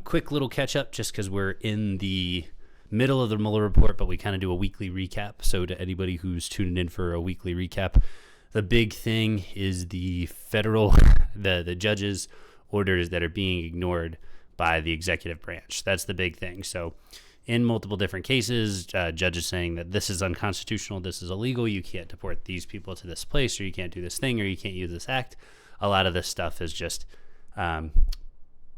Quick little catch up, just because we're in the middle of the Mueller report, but we kind of do a weekly recap. So to anybody who's tuning in for a weekly recap, the big thing is the federal, the judges' orders that are being ignored by the executive branch. That's the big thing. So in multiple different cases, judges saying that this is unconstitutional, this is illegal, you can't deport these people to this place, or you can't do this thing, or you can't use this act. A lot of this stuff is just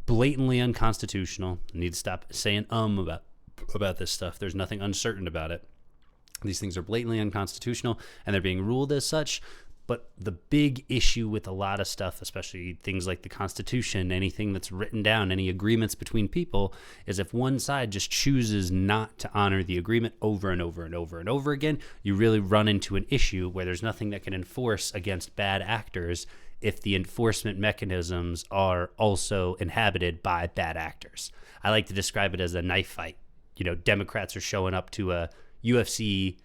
blatantly unconstitutional. You need to stop saying about this stuff. There's nothing uncertain about it. These things are blatantly unconstitutional, and they're being ruled as such. But the big issue with a lot of stuff, especially things like the Constitution, anything that's written down, any agreements between people, is if one side just chooses not to honor the agreement over and over and over and over again, you really run into an issue where there's nothing that can enforce against bad actors if the enforcement mechanisms are also inhabited by bad actors. I like to describe it as a knife fight. Democrats are showing up to a UFC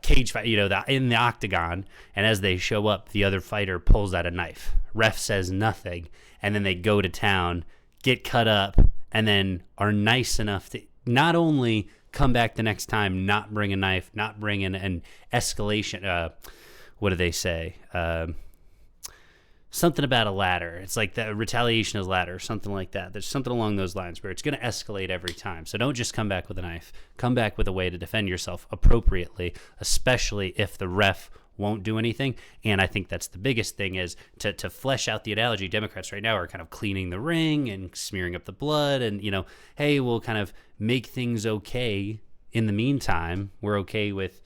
cage fight, in the octagon, and as they show up, the other fighter pulls out a knife. Ref says nothing, and then they go to town, get cut up, and then are nice enough to not only come back the next time, not bring a knife, not bring in an escalation. What do they say? Something about a ladder. It's like the retaliation is ladder, something like that. There's something along those lines where it's going to escalate every time. So don't just come back with a knife. Come back with a way to defend yourself appropriately, especially if the ref won't do anything. And I think that's the biggest thing, is to flesh out the analogy. Democrats right now are kind of cleaning the ring and smearing up the blood and, hey, we'll kind of make things okay. In the meantime, we're okay with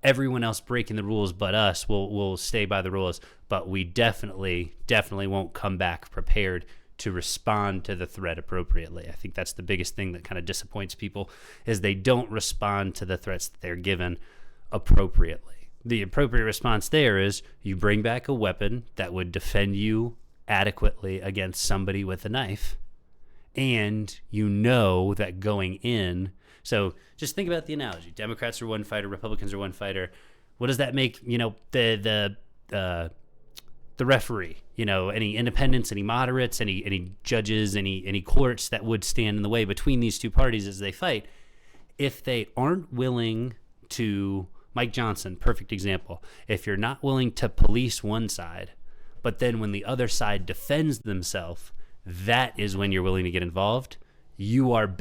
everyone else breaking the rules but us. We'll stay by the rules, but we definitely won't come back prepared to respond to the threat appropriately. I think that's the biggest thing that kind of disappoints people, is they don't respond to the threats that they're given appropriately. The appropriate response there is you bring back a weapon that would defend you adequately against somebody with a knife, and that going in. So just think about the analogy. Democrats are one fighter, Republicans are one fighter. What does that make, the referee, any independents, any moderates, any judges, any courts that would stand in the way between these two parties as they fight? If they aren't willing to, Mike Johnson, perfect example. If you're not willing to police one side, but then when the other side defends themselves, that is when you're willing to get involved. You are